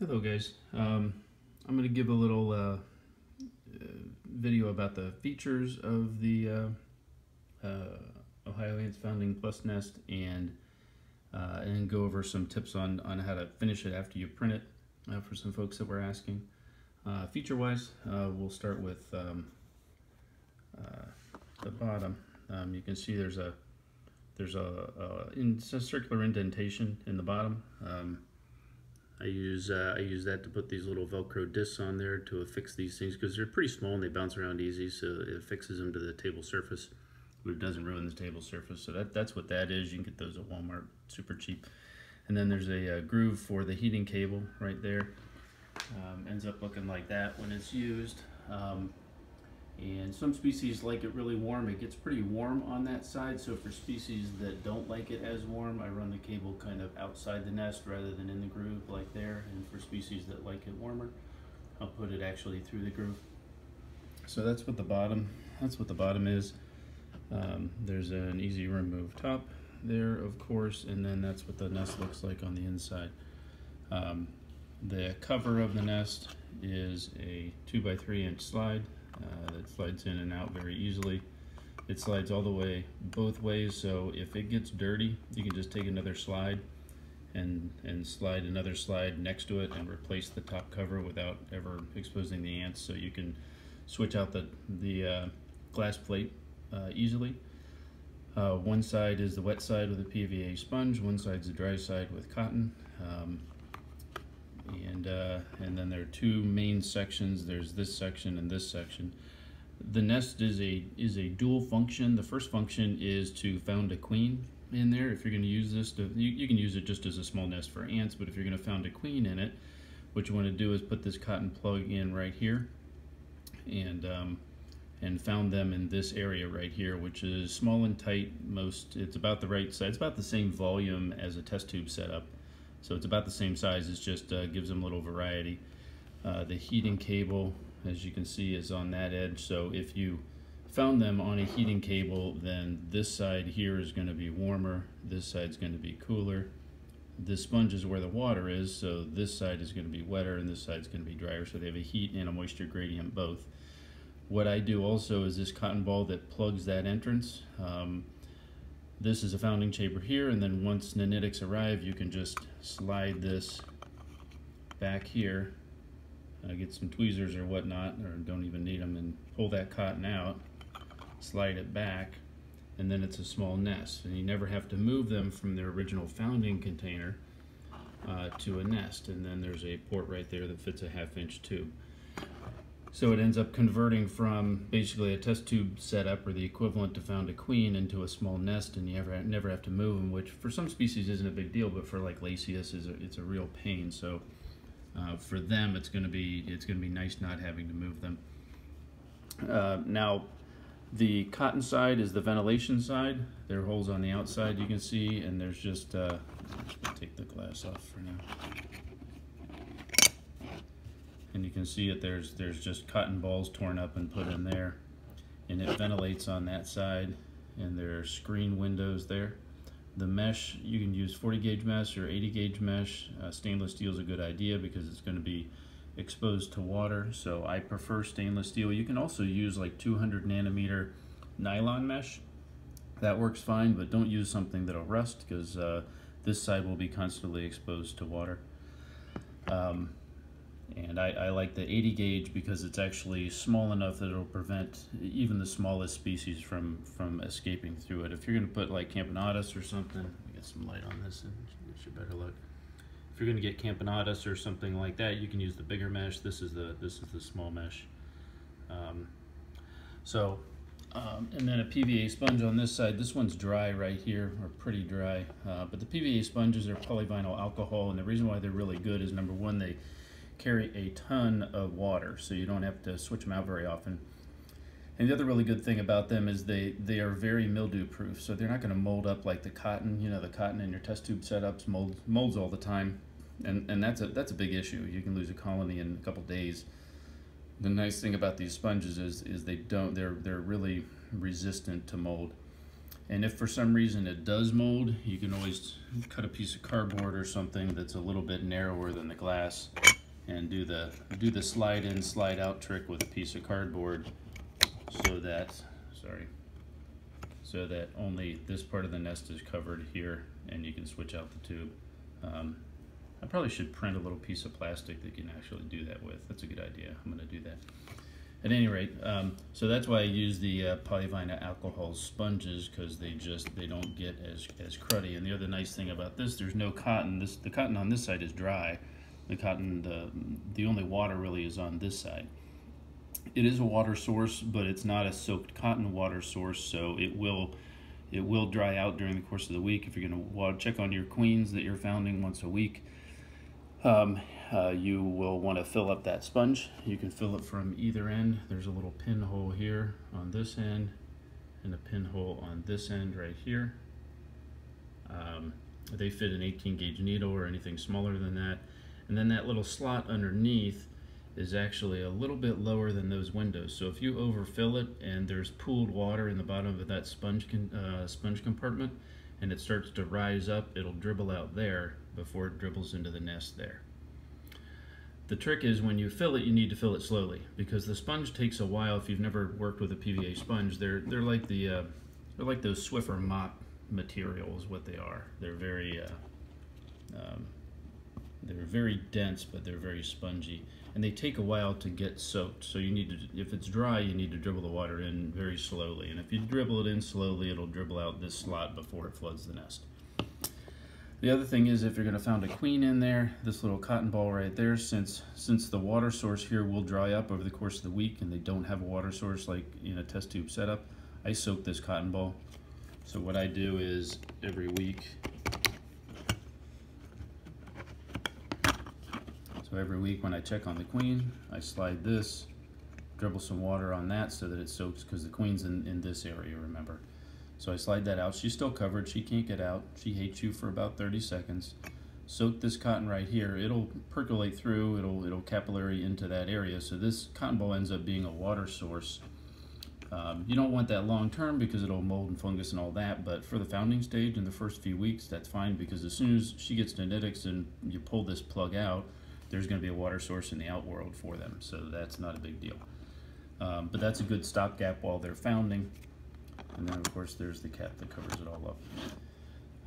Hello guys, I'm going to give a little video about the features of the Ohio Ants Founding Plus nest and go over some tips on how to finish it after you print it for some folks that were asking. Feature wise, we'll start with the bottom. You can see there's a circular indentation in the bottom. I use that to put these little Velcro discs on there to affix these things because they're pretty small and they bounce around easy, so it affixes them to the table surface, but it doesn't ruin the table surface. So that's what that is. You can get those at Walmart, super cheap. And then there's a groove for the heating cable right there. Ends up looking like that when it's used. And some species like it really warm. It gets pretty warm on that side, so for species that don't like it as warm, I run the cable kind of outside the nest rather than in the groove like there. And for species that like it warmer, I'll put it actually through the groove. So that's what the bottom is. There's an easy remove top there, of course, and then that's what the nest looks like on the inside. The cover of the nest is a 2x3 inch slide. That slides in and out very easily. It slides all the way both ways, so if it gets dirty, you can just take another slide and slide another slide next to it and replace the top cover without ever exposing the ants. So you can switch out the glass plate easily. One side is the wet side with a PVA sponge, one side's the dry side with cotton. And then there are two main sections. There's this section and this section. The nest is a dual function. The first function is to found a queen in there. If you're going to use this, you can use it just as a small nest for ants, but if you're going to found a queen in it, what you want to do is put this cotton plug in right here and found them in this area right here, which is small and tight. It's about the right size. It's about the same volume as a test tube setup. So it's about the same size, it just gives them a little variety. The heating cable, as you can see, is on that edge. So if you found them on a heating cable, then this side here is going to be warmer, this side's going to be cooler. This sponge is where the water is, so this side is going to be wetter and this side's going to be drier. So they have a heat and a moisture gradient both. What I do also is this cotton ball that plugs that entrance. This is a founding chamber here, and then once nanitics arrive, you can just slide this back here, get some tweezers or whatnot, or don't even need them, and pull that cotton out, slide it back, and then it's a small nest. And you never have to move them from their original founding container to a nest. And then there's a port right there that fits a 1/2 inch tube. So it ends up converting from basically a test tube setup, or the equivalent to found a queen, into a small nest, and you never have to move them, which for some species isn't a big deal, but for like Laceus, it's a real pain. So for them, it's going to be nice not having to move them. Now, the cotton side is the ventilation side. There are holes on the outside you can see, and there's just take the glass off for now. And you can see it, there's just cotton balls torn up and put in there, and it ventilates on that side, and there are screen windows there. The mesh, you can use 40 gauge mesh or 80 gauge mesh. Stainless steel is a good idea because it's going to be exposed to water, so I prefer stainless steel. You can also use like 200 nanometer nylon mesh. That works fine, but don't use something that'll rust, because this side will be constantly exposed to water. And I like the 80 gauge because it's actually small enough that it'll prevent even the smallest species from escaping through it. If you're going to put like Campanatus or something, get some light on this and get your better look. If you're going to get Campanatus or something like that, you can use the bigger mesh. This is the small mesh. And then a PVA sponge on this side. This one's dry right here, or pretty dry. But the PVA sponges are polyvinyl alcohol, and the reason why they're really good is, number one, they carry a ton of water, so you don't have to switch them out very often. And the other really good thing about them is they are very mildew proof, so they're not going to mold up like the cotton. You know, the cotton in your test tube setups molds all the time, and that's a big issue. You can lose a colony in a couple days. The nice thing about these sponges is they're really resistant to mold. And if for some reason it does mold, you can always cut a piece of cardboard or something that's a little bit narrower than the glass and do the slide in, slide out trick with a piece of cardboard so that, so that only this part of the nest is covered here and you can switch out the tube. I probably should print a little piece of plastic that you can actually do that with. That's a good idea. I'm going to do that. At any rate, so that's why I use the polyvinyl alcohol sponges, because they don't get as cruddy. And the other nice thing about this, there's no cotton. The cotton on this side is dry. The cotton, the only water really is on this side. It is a water source, but it's not a soaked cotton water source, so it will dry out during the course of the week. If you're going to check on your queens that you're founding once a week, you will want to fill up that sponge. You can fill it from either end. There's a little pinhole here on this end and a pinhole on this end right here. They fit an 18 gauge needle or anything smaller than that. And then that little slot underneath is actually a little bit lower than those windows. So if you overfill it and there's pooled water in the bottom of that sponge compartment and it starts to rise up, it'll dribble out there before it dribbles into the nest there. The trick is when you fill it, you need to fill it slowly, because the sponge takes a while. If you've never worked with a PVA sponge, they're like they're like those Swiffer mop materials. What they are, they're very dense, but they're very spongy, and they take a while to get soaked. So you need to, if it's dry, you need to dribble the water in very slowly. And if you dribble it in slowly, it'll dribble out this slot before it floods the nest. The other thing is, if you're going to found a queen in there, this little cotton ball right there, since the water source here will dry up over the course of the week and they don't have a water source like in a test tube setup, I soak this cotton ball. So what I do is every week, when I check on the queen, I slide this, dribble some water on that so that it soaks, because the queen's in this area, remember. So I slide that out. She's still covered. She can't get out. She hates you for about 30 seconds. Soak this cotton right here. It'll percolate through. It'll capillary into that area. So this cotton ball ends up being a water source. You don't want that long term because it'll mold and fungus and all that. But for the founding stage in the first few weeks, that's fine, because as soon as she gets to nitix and you pull this plug out, there's going to be a water source in the outworld for them. So that's not a big deal. But that's a good stopgap while they're founding. And then of course there's the cap that covers it all up.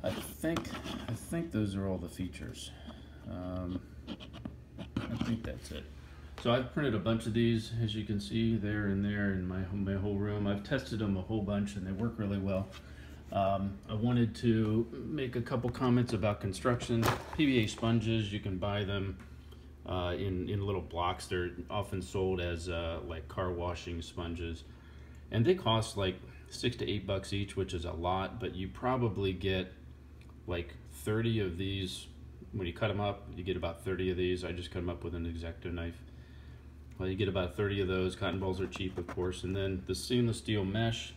I think those are all the features. I think that's it. So I've printed a bunch of these, as you can see, there and there in my whole room. I've tested them a whole bunch and they work really well. I wanted to make a couple comments about construction. PVA sponges, you can buy them in little blocks. They're often sold as like car washing sponges, and they cost like $6 to $8 each, which is a lot, but you probably get like 30 of these. When you cut them up, you get about 30 of these. I just cut them up with an X-Acto knife. Well, you get about 30 of those. Cotton balls are cheap, of course. And then the stainless steel mesh.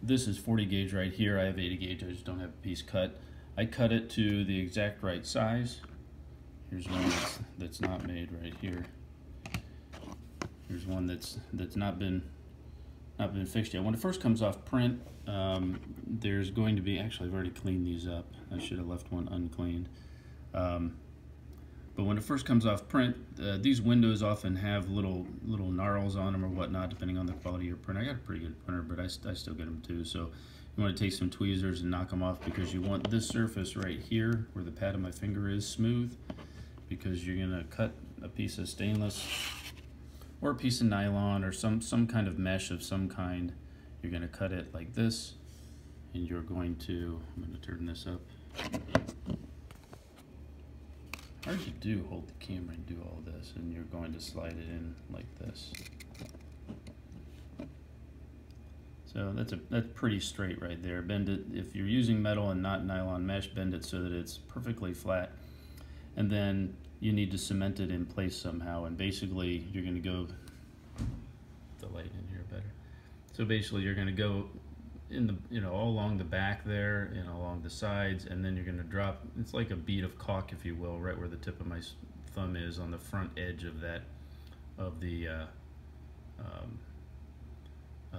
This is 40 gauge right here. I have 80 gauge. I just don't have a piece cut. I cut it to the exact right size. Here's one that's not made right here. Here's one that's not been fixed yet. When it first comes off print, there's going to be, actually I've already cleaned these up. I should have left one uncleaned. But when it first comes off print, these windows often have little gnarls on them or whatnot, depending on the quality of your printer. I got a pretty good printer, but I still get them too. So you want to take some tweezers and knock them off, because you want this surface right here, where the pad of my finger is, smooth, because you're going to cut a piece of stainless or a piece of nylon or some kind of mesh of some kind. You're going to cut it like this, and you're going to, I'm going to turn this up. Hard to do, hold the camera and do all this, and you're going to slide it in like this. So that's pretty straight right there. Bend it, if you're using metal and not nylon mesh, bend it so that it's perfectly flat. And then you need to cement it in place somehow, and basically you're going to go, the light in here better. So basically you're going to go in the, all along the back there and along the sides, and then you're going to drop, it's like a bead of caulk, if you will, right where the tip of my thumb is, on the front edge of that, of the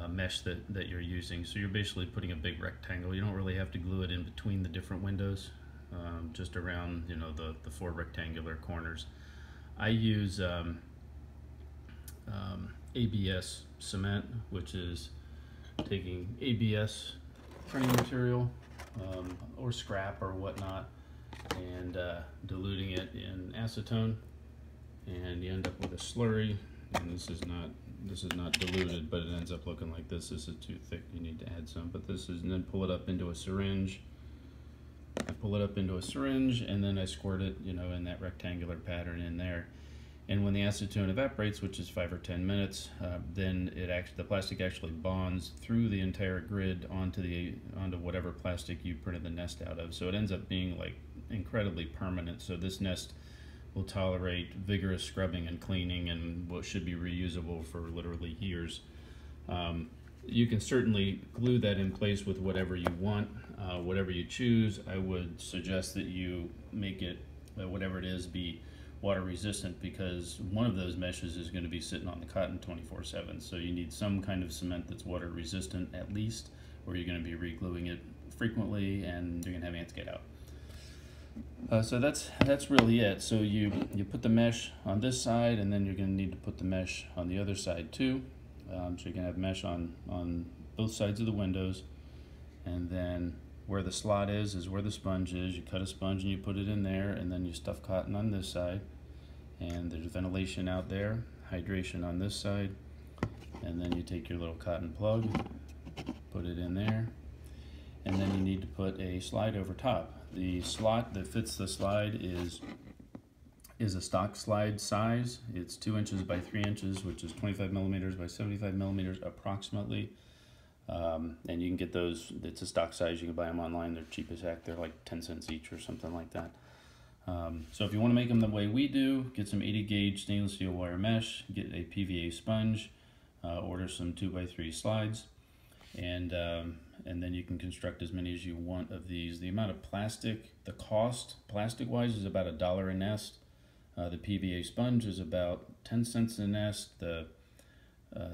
mesh that you're using. So you're basically putting a big rectangle. You don't really have to glue it in between the different windows, just around, you know, the 4 rectangular corners. I use ABS cement, which is taking ABS printing material or scrap or whatnot, and diluting it in acetone, and you end up with a slurry. And this is not diluted, but it ends up looking like this. This is too thick, you need to add some, but this is, and then pull it up into a syringe. I pull it up into a syringe, and then I squirt it, you know, in that rectangular pattern in there. And when the acetone evaporates, which is 5 or 10 minutes, then the plastic actually bonds through the entire grid onto whatever plastic you printed the nest out of. So it ends up being like incredibly permanent. So this nest will tolerate vigorous scrubbing and cleaning, and what should be reusable for literally years. You can certainly glue that in place with whatever you want, whatever you choose. I would suggest that you make it, whatever it is, be water resistant, because one of those meshes is going to be sitting on the cotton 24/7. So you need some kind of cement that's water resistant at least, or you're going to be re-gluing it frequently and you're going to have ants get out. So that's really it. So you put the mesh on this side, and then you're going to need to put the mesh on the other side too. So you're going to have mesh on both sides of the windows, and then where the slot is where the sponge is. You cut a sponge and you put it in there, and then you stuff cotton on this side, and there's ventilation out there, hydration on this side, and then you take your little cotton plug, put it in there, and then you need to put a slide over top. The slot that fits the slide is a stock slide size. It's 2 inches by 3 inches, which is 25 millimeters by 75 millimeters approximately. And you can get those, it's a stock size, you can buy them online, they're cheap as heck, they're like 10 cents each or something like that. So if you want to make them the way we do, get some 80 gauge stainless steel wire mesh, get a PVA sponge, order some 2x3 slides, and then you can construct as many as you want of these. The amount of plastic, the cost plastic-wise is about $1 a nest. The PVA sponge is about 10 cents a nest. The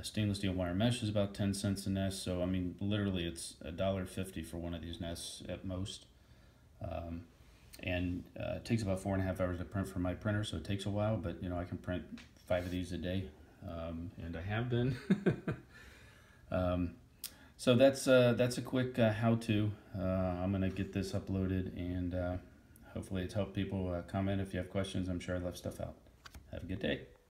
stainless steel wire mesh is about 10 cents a nest. So I mean, literally it's $1.50 for one of these nests at most. And it takes about 4.5 hours to print from my printer, so it takes a while, but you know, I can print 5 of these a day, and I have been. So that's a quick how-to. I'm gonna get this uploaded, and hopefully it's helped people. Comment if you have questions. I'm sure I left stuff out. Have a good day.